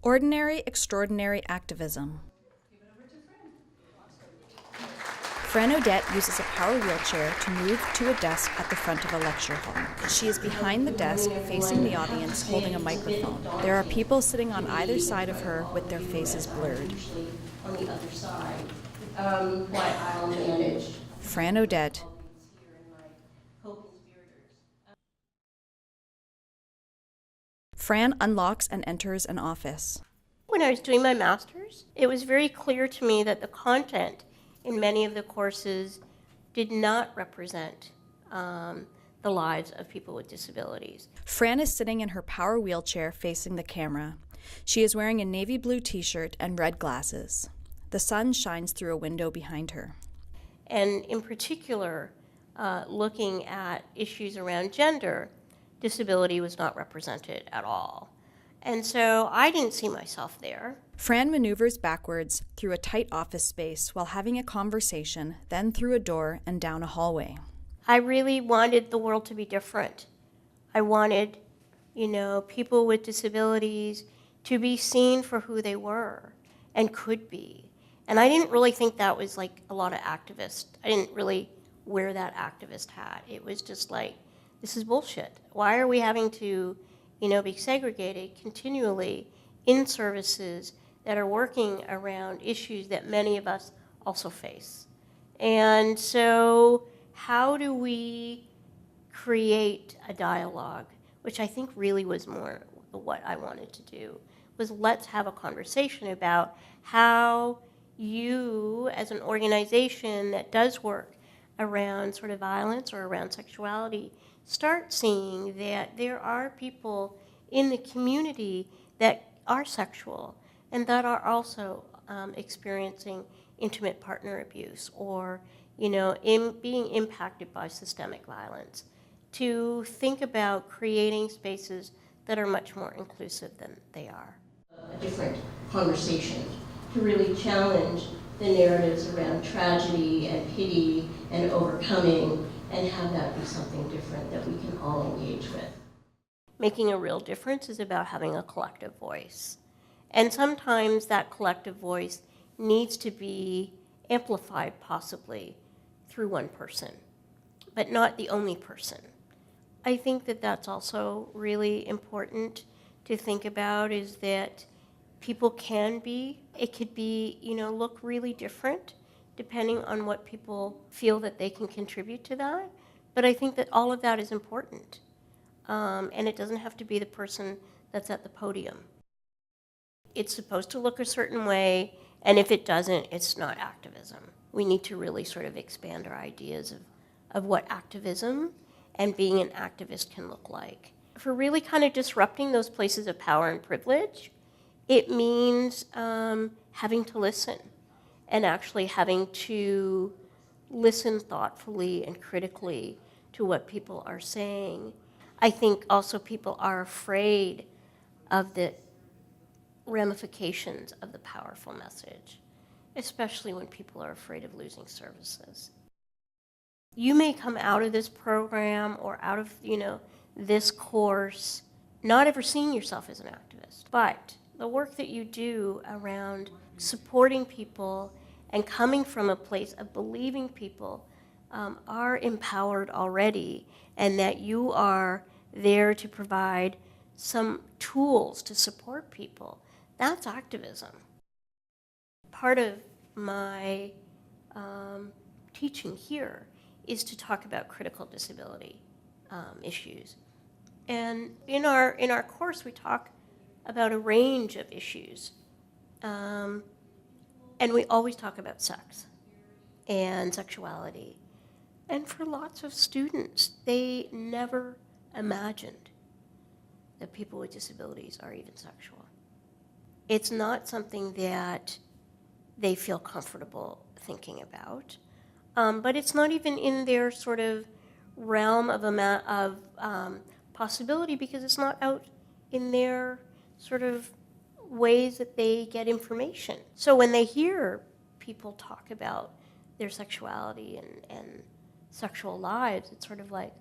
Ordinary, extraordinary activism. Fran Odette uses a power wheelchair to move to a desk at the front of a lecture hall. She is behind the desk, facing the audience, holding a microphone. There are people sitting on either side of her with their faces blurred. On the other side, quiet aisle managed. Fran Odette. Fran unlocks and enters an office. When I was doing my master's, it was very clear to me that the content in many of the courses did not represent the lives of people with disabilities. Fran is sitting in her power wheelchair facing the camera. She is wearing a navy blue t-shirt and red glasses. The sun shines through a window behind her. And in particular, looking at issues around gender, disability was not represented at all. And so I didn't see myself there. Fran maneuvers backwards through a tight office space while having a conversation, then through a door and down a hallway. I really wanted the world to be different. I wanted, people with disabilities to be seen for who they were and could be. And I didn't really think that was like a lot of activists. I didn't really wear that activist hat. It was just like, this is bullshit. Why are we having to, be segregated continually in services that are working around issues that many of us also face? And so how do we create a dialogue, which I think really was more what I wanted to do, was let's have a conversation about how you, as an organization that does work around sort of violence or around sexuality, start seeing that there are people in the community that are sexual and that are also experiencing intimate partner abuse or, being impacted by systemic violence, to think about creating spaces that are much more inclusive than they are. A different conversation to really challenge the narratives around tragedy and pity and overcoming and have that be something different that we can all engage with. Making a real difference is about having a collective voice. And sometimes that collective voice needs to be amplified possibly through one person, but not the only person. I think that that's also really important to think about, is that people can be, it could be, look really different depending on what people feel that they can contribute to that. But I think that all of that is important. And it doesn't have to be the person that's at the podium. It's supposed to look a certain way, and if it doesn't, it's not activism. We need to really sort of expand our ideas of what activism and being an activist can look like. For really kind of disrupting those places of power and privilege, it means having to listen and actually having to listen thoughtfully and critically to what people are saying. I think also people are afraid of the ramifications of the powerful message, especially when people are afraid of losing services. You may come out of this program or out of, this course not ever seeing yourself as an activist, but the work that you do around supporting people and coming from a place of believing people are empowered already, and that you are there to provide some tools to support people. That's activism. Part of my teaching here is to talk about critical disability issues. And in our course, we talk about a range of issues. And we always talk about sex and sexuality. And for lots of students, they never imagined that people with disabilities are even sexual. It's not something that they feel comfortable thinking about, but it's not even in their sort of realm of possibility, because it's not out in their sort of ways that they get information. So when they hear people talk about their sexuality and sexual lives, it's sort of like,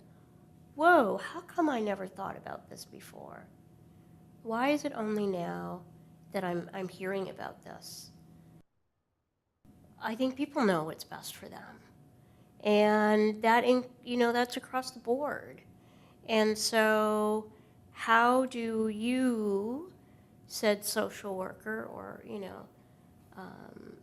whoa, how come I never thought about this before? Why is it only now that I'm hearing about this. I think people know what's best for them. And that's across the board. And so how do you, said social worker or,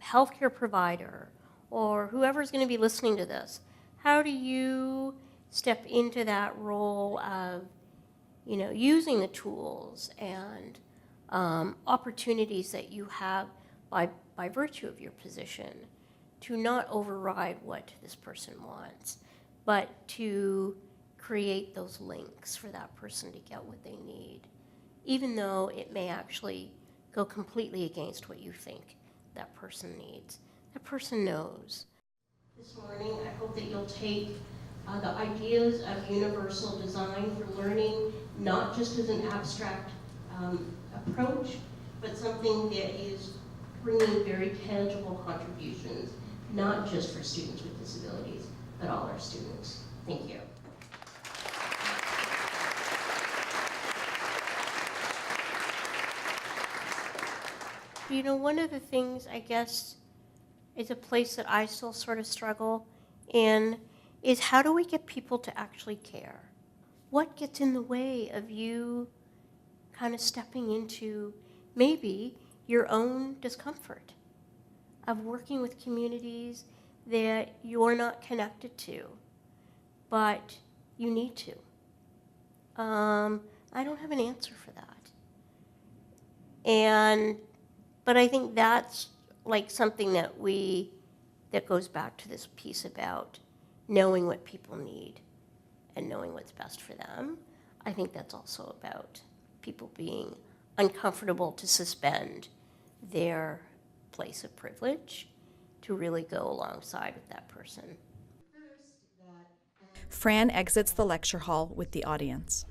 healthcare provider or whoever's going to be listening to this, how do you step into that role of, using the tools and opportunities that you have by virtue of your position to not override what this person wants, but to create those links for that person to get what they need, even though it may actually go completely against what you think that person needs. That person knows. This morning, I hope that you'll take the ideas of universal design for learning, not just as an abstract approach, but something that is bringing very tangible contributions, not just for students with disabilities, but all our students. Thank you. One of the things, I guess, is a place that I still sort of struggle in is how do we get people to actually care? What gets in the way of you kind of stepping into maybe your own discomfort of working with communities that you're not connected to, but you need to? I don't have an answer for that. But I think that's like something that goes back to this piece about knowing what people need and knowing what's best for them. I think that's also about people being uncomfortable to suspend their place of privilege to really go alongside with that person. Fran exits the lecture hall with the audience.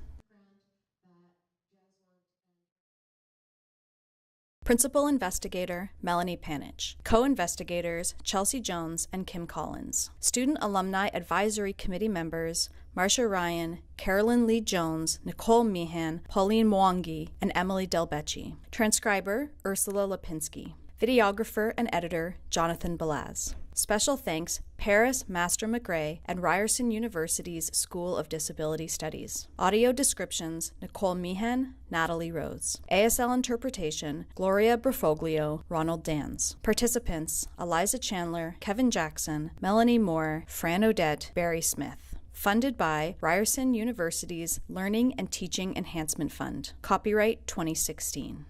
Principal Investigator, Melanie Panich. Co-investigators, Chelsea Jones and Kim Collins. Student Alumni Advisory Committee members, Marcia Ryan, Carolyn Lee Jones, Nicole Meehan, Pauline Mwangi, and Emily Delbecci. Transcriber, Ursula Lipinski. Videographer and editor, Jonathan Balaz. Special thanks, Paris Master McGray and Ryerson University's School of Disability Studies. Audio descriptions, Nicole Meehan, Natalie Rose. ASL interpretation, Gloria Berfoglio, Ronald Dans. Participants, Eliza Chandler, Kevin Jackson, Melanie Moore, Fran Odette, Barry Smith. Funded by Ryerson University's Learning and Teaching Enhancement Fund. Copyright 2016.